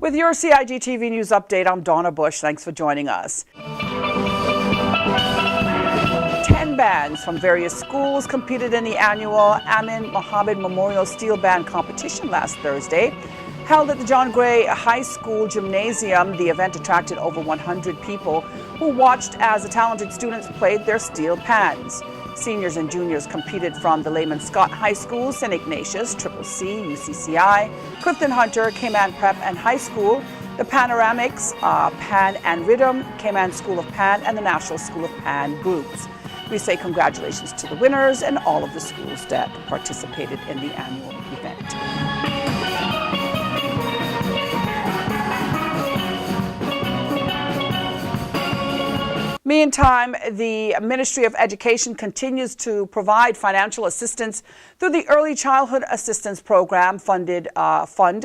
With your CIGTV News Update, I'm Donna Bush. Thanks for joining us. 10 bands from various schools competed in the annual Amin Mohammed Memorial Steel Band competition last Thursday. Held at the John Gray High School Gymnasium, the event attracted over 100 people who watched as the talented students played their steel pans. Seniors and juniors competed from the Lehman Scott High School, St. Ignatius, Triple C, UCCI, Clifton Hunter, Cayman Prep and High School, the Panoramics, Pan and Rhythm, Cayman School of Pan, and the National School of Pan groups. We say congratulations to the winners and all of the schools that participated in the annual event. Meantime, the Ministry of Education continues to provide financial assistance through the Early Childhood Assistance Program fund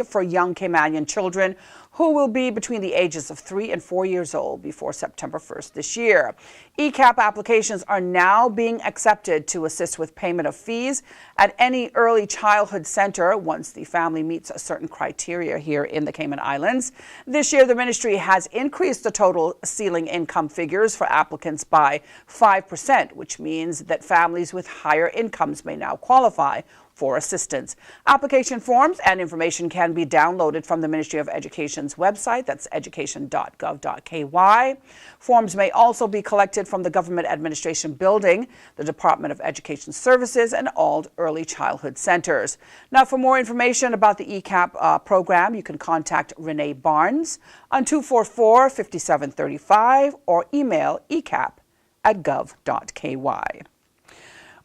for young Caymanian children who will be between the ages of 3 and 4 years old before September 1st this year. ECAP applications are now being accepted to assist with payment of fees at any early childhood center once the family meets a certain criteria here in the Cayman Islands. This year, the ministry has increased the total ceiling income figures for applicants by 5%, which means that families with higher incomes may now qualify for assistance. Application forms and information can be downloaded from the Ministry of Education's website. That's education.gov.ky. Forms may also be collected from the Government Administration Building, the Department of Education Services, and all early childhood centers. Now, for more information about the ECAP program, you can contact Renee Barnes on 244-5735 or email ecap@gov.ky.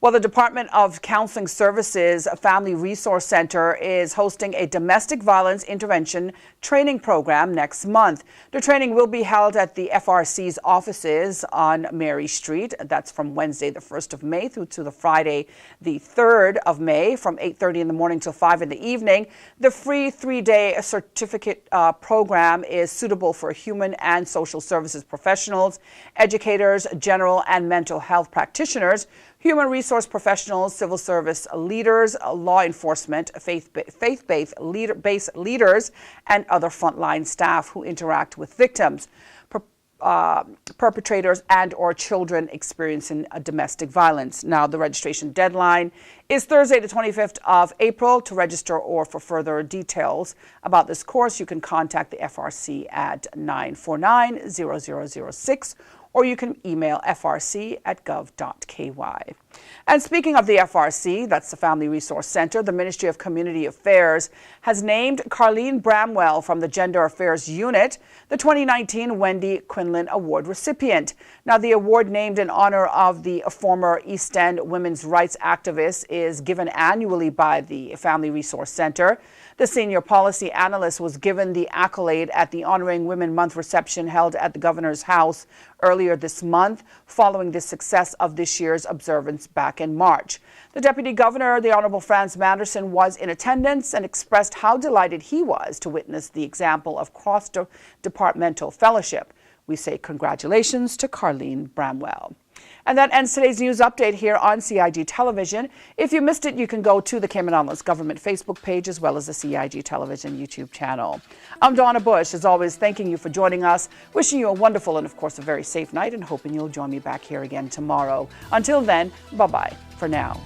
Well, the Department of Counseling Services Family Resource Center is hosting a domestic violence intervention training program next month. The training will be held at the FRC's offices on Mary Street. That's from Wednesday, the 1st of May through to the Friday, the 3rd of May from 8:30 in the morning till 5 in the evening. The free 3-day certificate program is suitable for human and social services professionals, educators, general and mental health practitioners, human resource professionals, civil service leaders, law enforcement, faith-based leaders, and other frontline staff who interact with victims, perpetrators, and or children experiencing domestic violence. Now, the registration deadline is Thursday, the 25th of April. To register or for further details about this course, you can contact the FRC at 949-0006, or you can email frc@gov.ky. And speaking of the FRC, that's the Family Resource Center, the Ministry of Community Affairs has named Karlene Bramwell from the Gender Affairs Unit the 2019 Wendy Quinlan Award recipient. Now, the award, named in honor of the former East End women's rights activist, is given annually by the Family Resource Center. The senior policy analyst was given the accolade at the Honoring Women Month reception held at the Governor's House earlier this month, following the success of this year's observance back in March. The Deputy Governor, the Honorable Franz Manderson, was in attendance and expressed how delighted he was to witness the example of cross-departmental fellowship. We say congratulations to Karlene Bramwell. And that ends today's news update here on CIG Television. If you missed it, you can go to the Cayman Islands Government Facebook page as well as the CIG Television YouTube channel. I'm Donna Bush, as always, thanking you for joining us, wishing you a wonderful and, of course, a very safe night, and hoping you'll join me back here again tomorrow. Until then, bye-bye for now.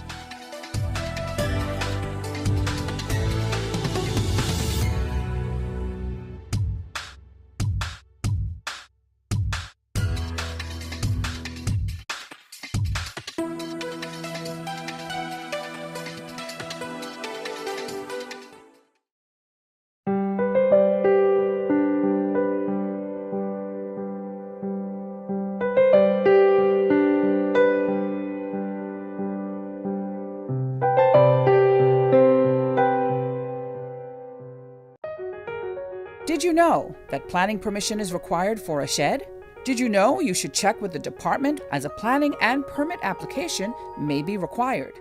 Did you know that planning permission is required for a shed? Did you know you should check with the department, as a planning and permit application may be required?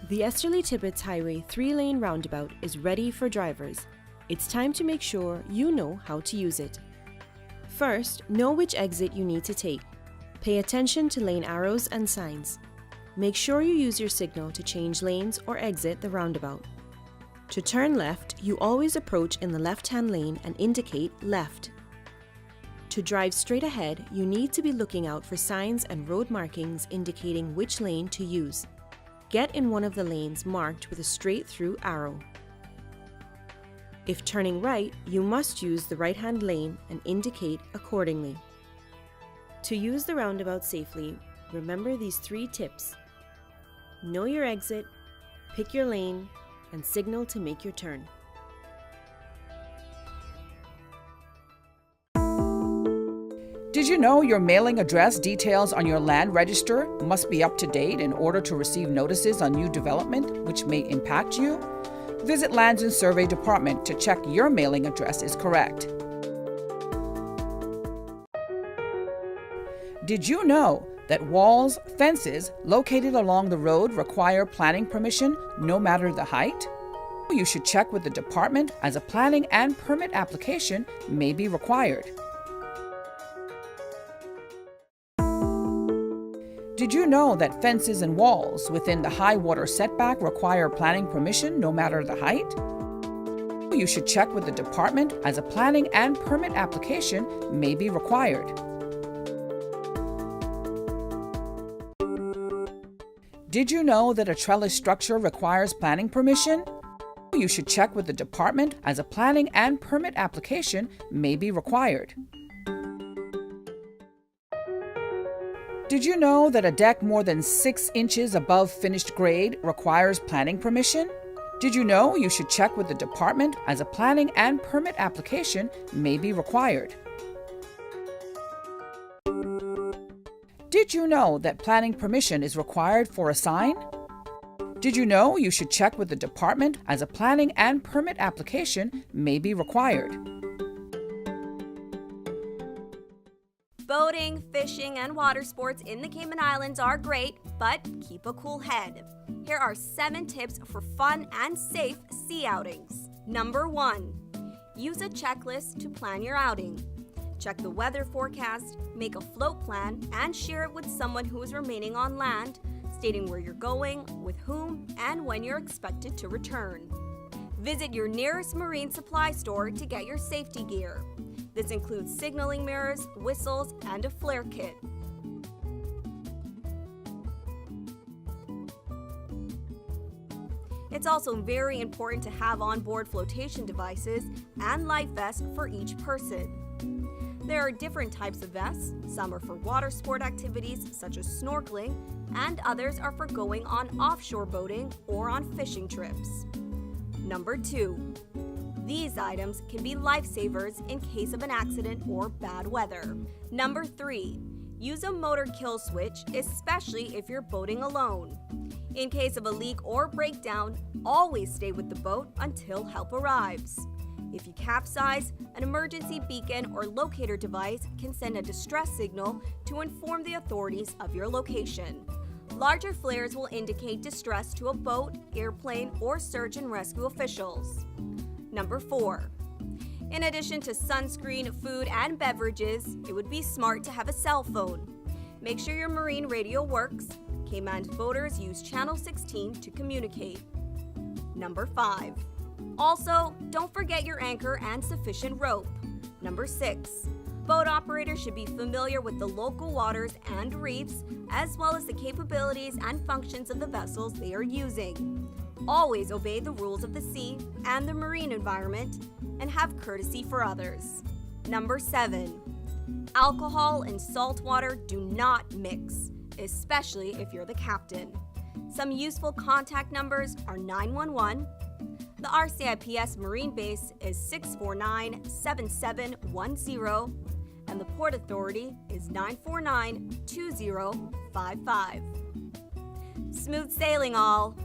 The Esterly Tibbetts Highway 3-lane roundabout is ready for drivers. It's time to make sure you know how to use it. First, know which exit you need to take. Pay attention to lane arrows and signs. Make sure you use your signal to change lanes or exit the roundabout. To turn left, you always approach in the left-hand lane and indicate left. To drive straight ahead, you need to be looking out for signs and road markings indicating which lane to use. Get in one of the lanes marked with a straight-through arrow. If turning right, you must use the right-hand lane and indicate accordingly. To use the roundabout safely, remember these 3 tips. Know your exit, pick your lane, and signal to make your turn. Did you know your mailing address details on your land register must be up to date in order to receive notices on new development which may impact you? Visit Lands and Survey Department to check your mailing address is correct. Did you know that walls, fences located along the road require planning permission no matter the height? You should check with the department as a planning and permit application may be required. Did you know that fences and walls within the high water setback require planning permission no matter the height? You should check with the department as a planning and permit application may be required. Did you know that a trellis structure requires planning permission? You should check with the department as a planning and permit application may be required. Did you know that a deck more than 6 inches above finished grade requires planning permission? Did you know you should check with the department as a planning and permit application may be required? Did you know that planning permission is required for a sign? Did you know you should check with the department as a planning and permit application may be required? Boating, fishing, and water sports in the Cayman Islands are great, but keep a cool head. Here are 7 tips for fun and safe sea outings. Number 1. Use a checklist to plan your outing. Check the weather forecast, make a float plan, and share it with someone who is remaining on land, stating where you're going, with whom, and when you're expected to return. Visit your nearest marine supply store to get your safety gear. This includes signaling mirrors, whistles, and a flare kit. It's also very important to have onboard flotation devices and life vests for each person. There are different types of vests. Some are for water sport activities such as snorkeling, and others are for going on offshore boating or on fishing trips. Number 2. These items can be lifesavers in case of an accident or bad weather. Number 3. Use a motor kill switch, especially if you're boating alone. In case of a leak or breakdown, always stay with the boat until help arrives. If you capsize, an emergency beacon or locator device can send a distress signal to inform the authorities of your location. Larger flares will indicate distress to a boat, airplane, or search and rescue officials. Number 4. In addition to sunscreen, food, and beverages, it would be smart to have a cell phone. Make sure your marine radio works. Cayman boaters use Channel 16 to communicate. Number 5. Also, don't forget your anchor and sufficient rope. Number 6. Boat operators should be familiar with the local waters and reefs, as well as the capabilities and functions of the vessels they are using. Always obey the rules of the sea and the marine environment, and have courtesy for others. Number 7. Alcohol and salt water do not mix, especially if you're the captain. Some useful contact numbers are 911. The RCIPS Marine Base is 649-7710, and the Port Authority is 949-2055. Smooth sailing, all!